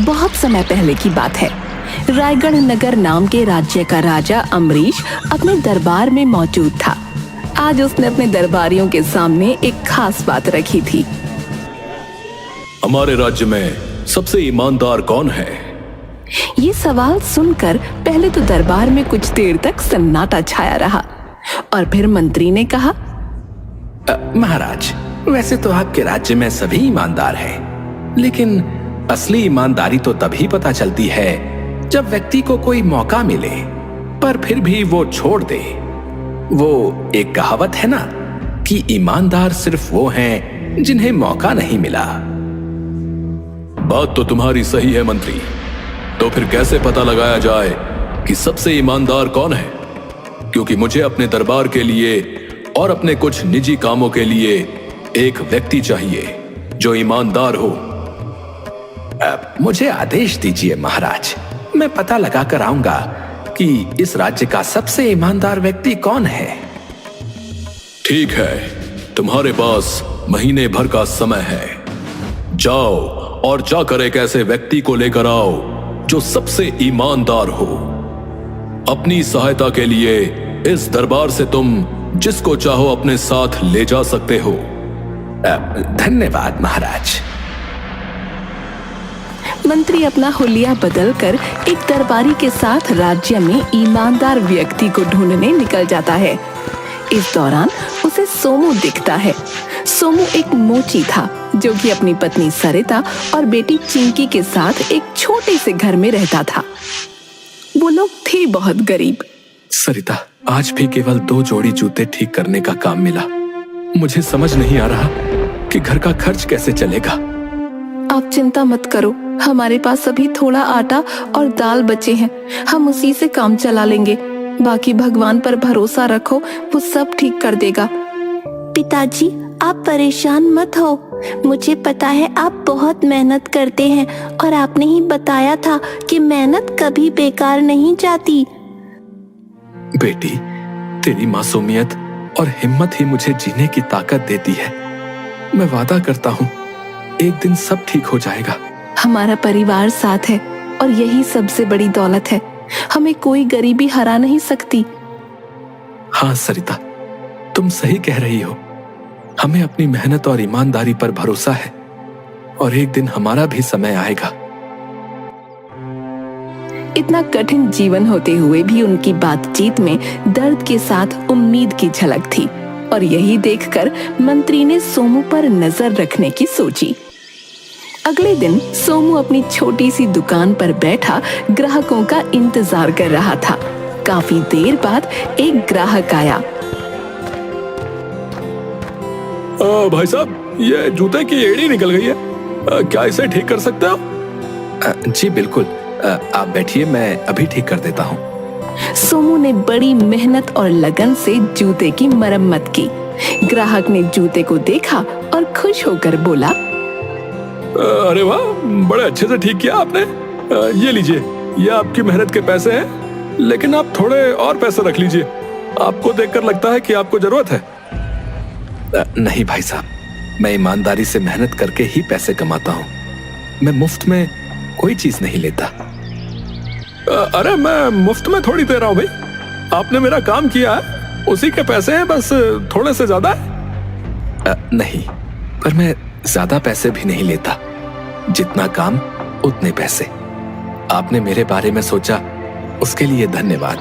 बहुत समय पहले की बात है। रायगढ़ नगर नाम के राज्य का राजा अम्बरीश अपने दरबार में मौजूद था। आज उसने अपने दरबारियों के सामने एक खास बात रखी थी। हमारे राज्य में सबसे ईमानदार कौन है? ये सवाल सुनकर पहले तो दरबार में कुछ देर तक सन्नाटा छाया रहा और फिर मंत्री ने कहा, महाराज, वैसे तो आपके राज्य में सभी ईमानदार हैं, लेकिन असली ईमानदारी तो तभी पता चलती है जब व्यक्ति को कोई मौका मिले पर फिर भी वो छोड़ दे। वो एक कहावत है ना कि ईमानदार सिर्फ वो हैं जिन्हें मौका नहीं मिला। बात तो तुम्हारी सही है मंत्री, तो फिर कैसे पता लगाया जाए कि सबसे ईमानदार कौन है? क्योंकि मुझे अपने दरबार के लिए और अपने कुछ निजी कामों के लिए एक व्यक्ति चाहिए जो ईमानदार हो। मुझे आदेश दीजिए महाराज, मैं पता लगा कर आऊंगा कि इस राज्य का सबसे ईमानदार व्यक्ति कौन है। ठीक है, तुम्हारे पास महीने भर का समय है। जाओ और जाकर एक ऐसे व्यक्ति को लेकर आओ जो सबसे ईमानदार हो। अपनी सहायता के लिए इस दरबार से तुम जिसको चाहो अपने साथ ले जा सकते हो। धन्यवाद महाराज। मंत्री अपना हुलिया बदलकर एक दरबारी के साथ राज्य में ईमानदार व्यक्ति को ढूंढने निकल जाता है। इस दौरान उसे सोमू दिखता है। सोमू एक मोची था जो कि अपनी पत्नी सरिता और बेटी चिंकी के साथ एक छोटे से घर में रहता था। वो लोग थे बहुत गरीब। सरिता, आज भी केवल 2 जोड़ी जूते ठीक करने का काम मिला। मुझे समझ नहीं आ रहा कि घर का खर्च कैसे चलेगा। आप चिंता मत करो, हमारे पास अभी थोड़ा आटा और दाल बचे हैं, हम उसी से काम चला लेंगे। बाकी भगवान पर भरोसा रखो, वो सब ठीक कर देगा। पिताजी, आप परेशान मत हो। मुझे पता है आप बहुत मेहनत करते हैं और आपने ही बताया था कि मेहनत कभी बेकार नहीं जाती। बेटी, तेरी मासूमियत और हिम्मत ही मुझे जीने की ताकत देती है। मैं वादा करता हूँ एक दिन सब ठीक हो जाएगा। हमारा परिवार साथ है और यही सबसे बड़ी दौलत है। हमें कोई गरीबी हरा नहीं सकती। हाँ सरिता, तुम सही कह रही हो। हमें अपनी मेहनत और ईमानदारी पर भरोसा है और एक दिन हमारा भी समय आएगा। इतना कठिन जीवन होते हुए भी उनकी बातचीत में दर्द के साथ उम्मीद की झलक थी और यही देखकर मंत्री ने सोमू पर नजर रखने की सोची। अगले दिन सोमू अपनी छोटी सी दुकान पर बैठा ग्राहकों का इंतजार कर रहा था। काफी देर बाद एक ग्राहक आया। भाई साहब, ये जूते की एड़ी निकल गई है, क्या इसे ठीक कर सकते हो? जी बिल्कुल, आप बैठिए, मैं अभी ठीक कर देता हूँ। सोमू ने बड़ी मेहनत और लगन से जूते की मरम्मत की। ग्राहक ने जूते को देखा और खुश होकर बोला, अरे वाह, बड़े अच्छे से ठीक किया आपने। ये लीजिए, ये आपकी मेहनत के पैसे हैं, लेकिन आप थोड़े और पैसे रख लीजिए। आपको देखकर लगता है कि आपको जरूरत है। नहीं भाई साहब, मैं ईमानदारी से मेहनत करके ही पैसे कमाता हूँ। मैं मुफ्त में कोई चीज नहीं लेता। अरे मैं मुफ्त में थोड़ी दे रहा हूँ भाई, आपने मेरा काम किया है, उसी के पैसे हैं, बस थोड़े से ज्यादा है। नहीं, पर मैं ज्यादा पैसे भी नहीं लेता। जितना काम उतने पैसे। आपने मेरे बारे में सोचा, उसके लिए धन्यवाद।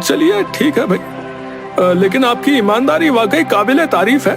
चलिए ठीक है भाई, लेकिन आपकी ईमानदारी वाकई काबिले तारीफ है।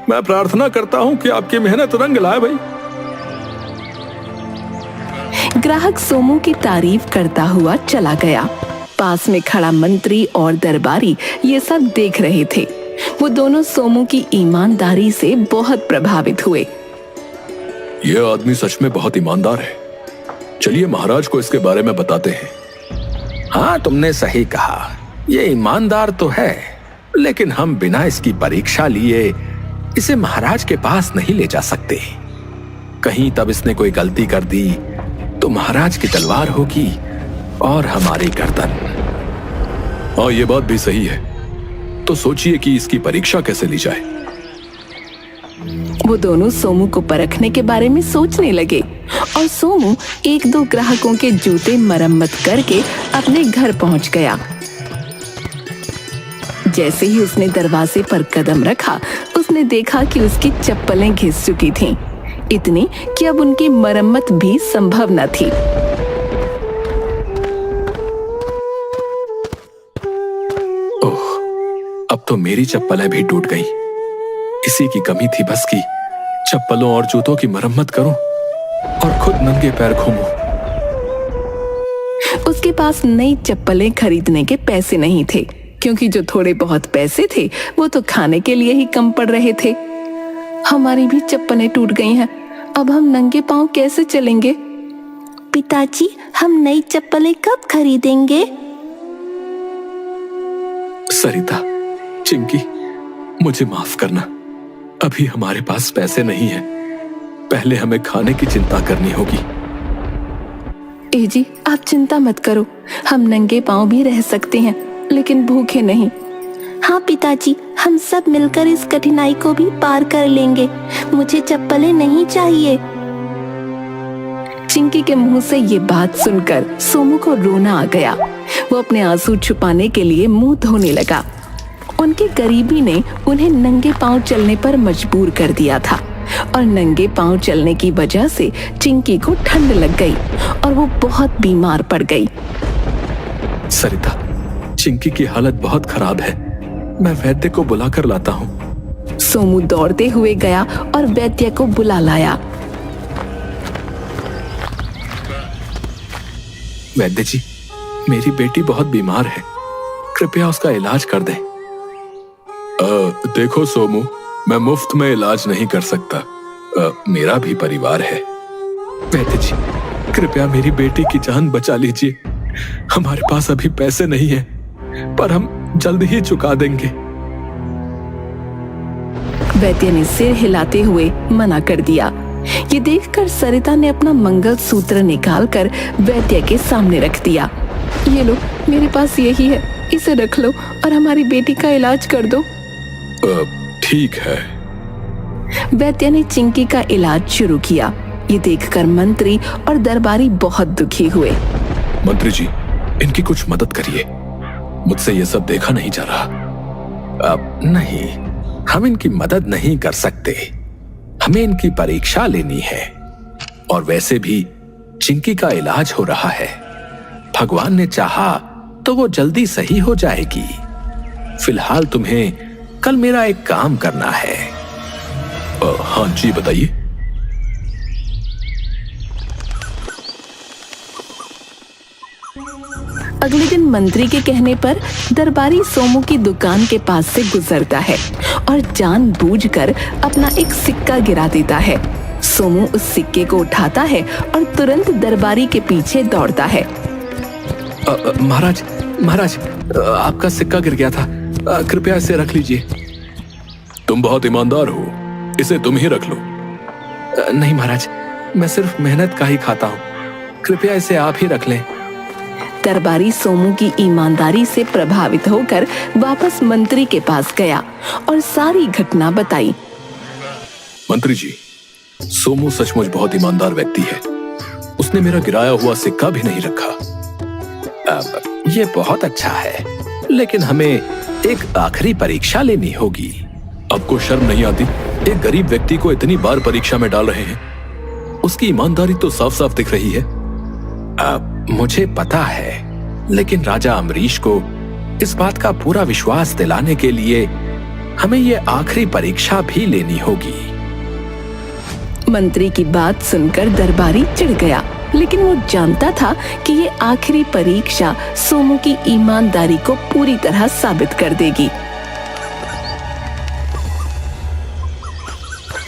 मैं प्रार्थना करता हूँ कि आपकी मेहनत रंग लाए भाई। ग्राहक सोमू की तारीफ करता हुआ चला गया। पास में खड़ा मंत्री और दरबारी ये सब देख रहे थे। वो दोनों सोमू की ईमानदारी से बहुत प्रभावित हुए। ये आदमी सच में बहुत ईमानदार है। चलिए महाराज को इसके बारे में बताते हैं। हाँ, तुमने सही कहा, ये ईमानदार तो है, लेकिन हम बिना इसकी परीक्षा लिए इसे महाराज के पास नहीं ले जा सकते। कहीं तब इसने कोई गलती कर दी तो महाराज की तलवार होगी और हमारी गर्दन। हाँ, ये बात भी सही है। तो सोचिए कि इसकी परीक्षा कैसे ली जाए। वो दोनों सोमू को परखने के बारे में सोचने लगे और सोमू एक दो ग्राहकों के जूते मरम्मत करके अपने घर पहुंच गया। जैसे ही उसने दरवाजे पर कदम रखा, उसने देखा कि उसकी चप्पलें घिस चुकी थीं, इतनी कि अब उनकी मरम्मत भी संभव न थी। ओह, अब तो मेरी चप्पलें भी टूट गई। इसी की कमी थी बस कि चप्पलों और जूतों की मरम्मत करूं और खुद नंगे पैर घूमूं। उसके पास नई चप्पलें खरीदने के पैसे नहीं थे, क्योंकि जो थोड़े बहुत पैसे थे वो तो खाने के लिए ही कम पड़ रहे थे। हमारी भी चप्पलें टूट गई हैं, अब हम नंगे पांव कैसे चलेंगे? पिताजी, हम नई चप्पलें कब खरीदेंगे? सरिता, चिंकी, मुझे माफ करना, अभी हमारे पास पैसे नहीं है। पहले हमें खाने की चिंता करनी होगी। ए जी, आप चिंता मत करो, हम नंगे पांव भी रह सकते हैं, लेकिन भूखे नहीं। हाँ पिताजी, हम सब मिलकर इस कठिनाई को भी पार कर लेंगे। मुझे चप्पलें नहीं चाहिए। चिंकी के मुंह से ये बात सुनकर सोमू को रोना आ गया। वो अपने आंसू छुपाने के लिए मुंह धोने लगा। उनकी गरीबी ने उन्हें नंगे पांव चलने पर मजबूर कर दिया था और नंगे पांव चलने की वजह से चिंकी को ठंड लग गई और वो बहुत बीमार पड़ गई। सरिता, चिंकी की हालत बहुत खराब है, मैं वैद्य को बुलाकर लाता हूँ। सोमू दौड़ते हुए गया और वैद्य को बुला लाया। वैद्य जी, मेरी बेटी बहुत बीमार है, कृपया उसका इलाज कर दें। देखो सोमू, मैं मुफ्त में इलाज नहीं कर सकता, मेरा भी परिवार है। वैद्य जी, कृपया मेरी बेटी की जान बचा लीजिए। हमारे पास अभी पैसे नहीं है, पर हम जल्द ही चुका देंगे। वैद्य ने सिर हिलाते हुए मना कर दिया। ये देखकर सरिता ने अपना मंगलसूत्र निकालकर वैद्य के सामने रख दिया। ये लो, मेरे पास यही है, इसे रख लो और हमारी बेटी का इलाज कर दो। ठीक है। वैद्य ने चिंकी का इलाज शुरू किया। ये देखकर मंत्री और दरबारी बहुत दुखी हुए। मंत्री जी, इनकी कुछ मदद करिए, मुझसे ये सब देखा नहीं जा रहा। अब नहीं, हम इनकी मदद नहीं कर सकते, हमें इनकी परीक्षा लेनी है। और वैसे भी चिंकी का इलाज हो रहा है, भगवान ने चाहा तो वो जल्दी सही हो जाएगी। फिलहाल तुम्हें कल मेरा एक काम करना है। हाँ जी, बताइए। अगले दिन मंत्री के कहने पर दरबारी सोमू की दुकान के पास से गुजरता है और जानबूझकर अपना एक सिक्का गिरा देता है। सोमू उस सिक्के को उठाता है और तुरंत दरबारी के पीछे दौड़ता है। महाराज, महाराज, आपका सिक्का गिर गया था, कृपया इसे रख लीजिए। तुम बहुत ईमानदार हो, इसे तुम ही रख लो। नहीं महाराज, मैं सिर्फ मेहनत का ही खाता हूँ, कृपया इसे आप ही रख लें। दरबारी सोमू की ईमानदारी से प्रभावित होकर वापस मंत्री के पास गया और सारी घटना बताई। मंत्री जी, सोमू सचमुच बहुत ईमानदार व्यक्ति है, उसने मेरा गिराया हुआ सिक्का भी नहीं रखा। अब ये बहुत अच्छा है, लेकिन हमें एक आखिरी परीक्षा लेनी होगी। आपको शर्म नहीं आती? एक गरीब व्यक्ति को इतनी बार परीक्षा में डाल रहे हैं, उसकी ईमानदारी तो साफ साफ दिख रही है। अब मुझे पता है, लेकिन राजा अम्बरीश को इस बात का पूरा विश्वास दिलाने के लिए हमें ये आखिरी परीक्षा भी लेनी होगी। मंत्री की बात सुनकर दरबारी चिढ़ गया, लेकिन वो जानता था कि ये आखिरी परीक्षा सोमू की ईमानदारी को पूरी तरह साबित कर देगी।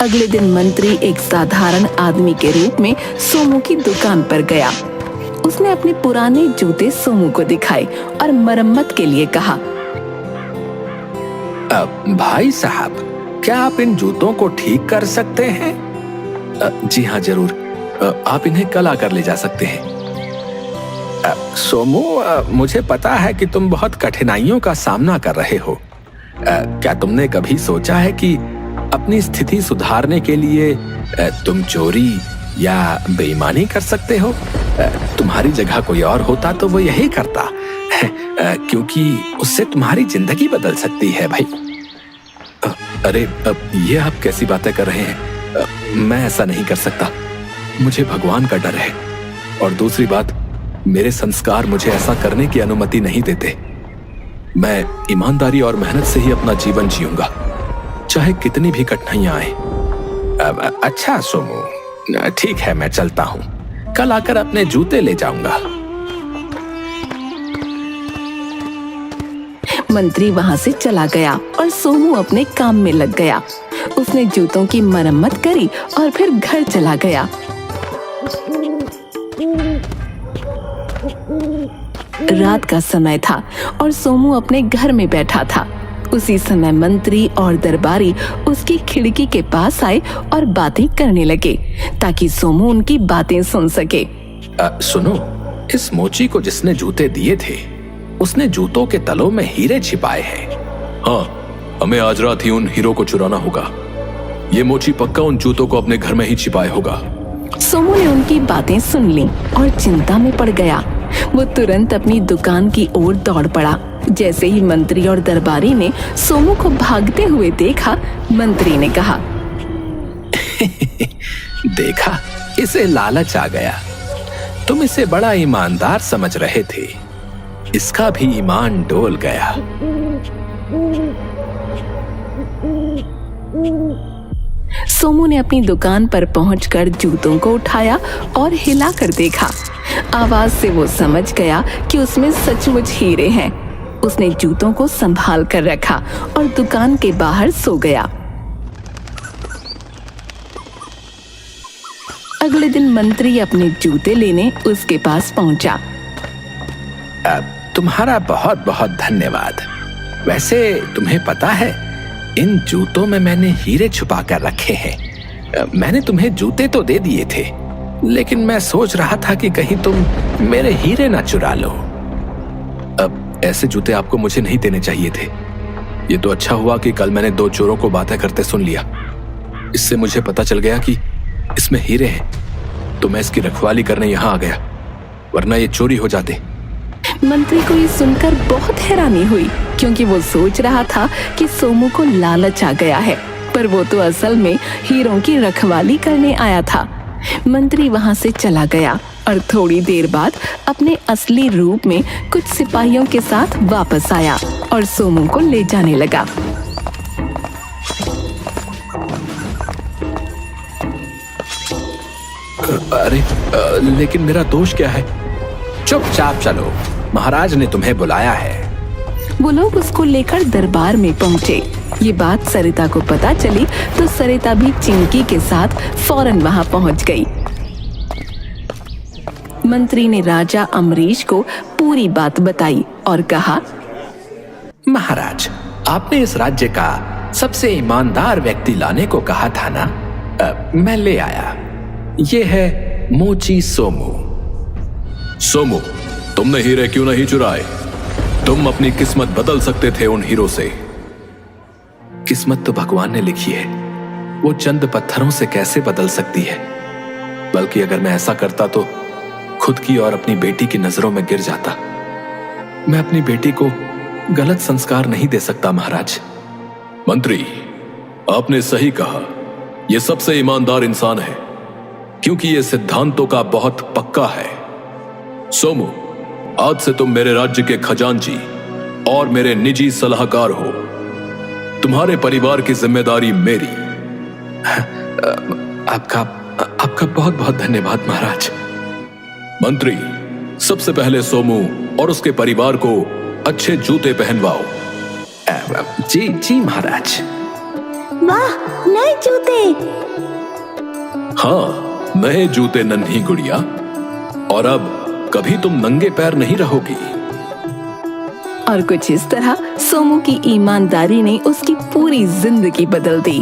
अगले दिन मंत्री एक साधारण आदमी के रूप में सोमू की दुकान पर गया। उसने अपने पुराने जूते सोमू को दिखाए और मरम्मत के लिए कहा। भाई साहब, क्या आप इन जूतों को ठीक कर सकते हैं? जी हाँ, जरूर, आप इन्हें कल आकर ले जा सकते हैं। सोमू, मुझे पता है कि तुम बहुत कठिनाइयों का सामना कर रहे हो। क्या तुमने कभी सोचा है कि अपनी स्थिति सुधारने के लिए तुम चोरी या बेईमानी कर सकते हो। तुम्हारी जगह कोई और होता तो वो यही करता, क्योंकि उससे तुम्हारी जिंदगी बदल सकती है भाई। अरे ये आप कैसी बातें कर रहे हैं? मैं ऐसा नहीं कर सकता। मुझे भगवान का डर है, और दूसरी बात, मेरे संस्कार मुझे ऐसा करने की अनुमति नहीं देते। मैं ईमानदारी और मेहनत से ही अपना जीवन जीऊंगा, चाहे कितनी भी कठिनाइयां आए। अच्छा सोमू, ठीक है, मैं चलता हूँ। कल आकर अपने जूते ले जाऊंगा। मंत्री वहां से चला गया और सोमू अपने काम में लग गया। उसने जूतों की मरम्मत करी और फिर घर चला गया। रात का समय था और सोमू अपने घर में बैठा था। उसी समय मंत्री और दरबारी उसकी खिड़की के पास आए और बातें करने लगे ताकि सोमू उनकी बातें सुन सके। सुनो, इस मोची को जिसने जूते दिए थे, उसने जूतों के तलों में हीरे छिपाए हैं। हाँ, हमें आज रात ही उन हीरो को चुराना होगा। ये मोची पक्का उन जूतों को अपने घर में ही छिपाए होगा। सोमू ने उनकी बातें सुन ली और चिंता में पड़ गया। वो तुरंत अपनी दुकान की ओर दौड़ पड़ा। जैसे ही मंत्री और दरबारी ने सोमू को भागते हुए देखा, मंत्री ने कहा, देखा, इसे लालच आ गया। तुम इसे बड़ा ईमानदार समझ रहे थे, इसका भी ईमान डोल गया। सोमू ने अपनी दुकान पर पहुंचकर जूतों को उठाया और हिलाकर देखा। आवाज से वो समझ गया कि उसमें सचमुच हीरे हैं। उसने जूतों को संभाल कर रखा और दुकान के बाहर सो गया। अगले दिन मंत्री अपने जूते लेने उसके पास पहुंचा। तुम्हारा बहुत बहुत धन्यवाद। वैसे तुम्हें पता है, इन जूतों में मैंने हीरे छुपा कर रखे हैं। मैंने तुम्हें जूते तो दे दिए थे, लेकिन मैं सोच रहा था कि कहीं तुम मेरे हीरे ना चुरा लो। अब ऐसे जूते आपको मुझे नहीं देने चाहिए थे। ये तो अच्छा हुआ कि कल मैंने दो चोरों को बातें करते सुन लिया। इससे मुझे पता चल गया कि इसमें हीरे हैं, तो मैं इसकी रखवाली करने यहाँ आ गया, वरना ये चोरी हो जाते। मंत्री को ये सुनकर बहुत हैरानी हुई, क्योंकि वो सोच रहा था कि सोमू को लालच आ गया है, पर वो तो असल में हीरों की रखवाली करने आया था। मंत्री वहां से चला गया और थोड़ी देर बाद अपने असली रूप में कुछ सिपाहियों के साथ वापस आया और सोमू को ले जाने लगा। अरे लेकिन मेरा दोष क्या है? चुपचाप चलो, महाराज ने तुम्हें बुलाया है। वो लोग उसको लेकर दरबार में पहुंचे। ये बात सरिता को पता चली तो सरिता भी चिंकी के साथ फौरन वहां पहुंच गई। मंत्री ने राजा अमरीश को पूरी बात बताई और कहा, महाराज, आपने इस राज्य का सबसे ईमानदार व्यक्ति लाने को कहा था ना? मैं ले आया। ये है मोची सोमू। सोमू, तुमने हीरे क्यों नहीं चुराए? तुम अपनी किस्मत बदल सकते थे उन हीरो से। किस्मत तो भगवान ने लिखी है, वो चंद पत्थरों से कैसे बदल सकती है? बल्कि अगर मैं ऐसा करता तो खुद की और अपनी बेटी की नजरों में गिर जाता। मैं अपनी बेटी को गलत संस्कार नहीं दे सकता महाराज। मंत्री, आपने सही कहा, यह सबसे ईमानदार इंसान है, क्योंकि यह सिद्धांतों का बहुत पक्का है। सोमू, आज से तुम मेरे राज्य के खजांची और मेरे निजी सलाहकार हो। तुम्हारे परिवार की जिम्मेदारी मेरी। आपका बहुत बहुत धन्यवाद महाराज। मंत्री, सबसे पहले सोमू और उसके परिवार को अच्छे जूते पहनवाओ। जी जी महाराज। वाह, नए जूते। हाँ, नए जूते नन्ही गुड़िया। और अब कभी तुम नंगे पैर नहीं रहोगी। और कुछ इस तरह सोमू की ईमानदारी ने उसकी पूरी जिंदगी बदल दी।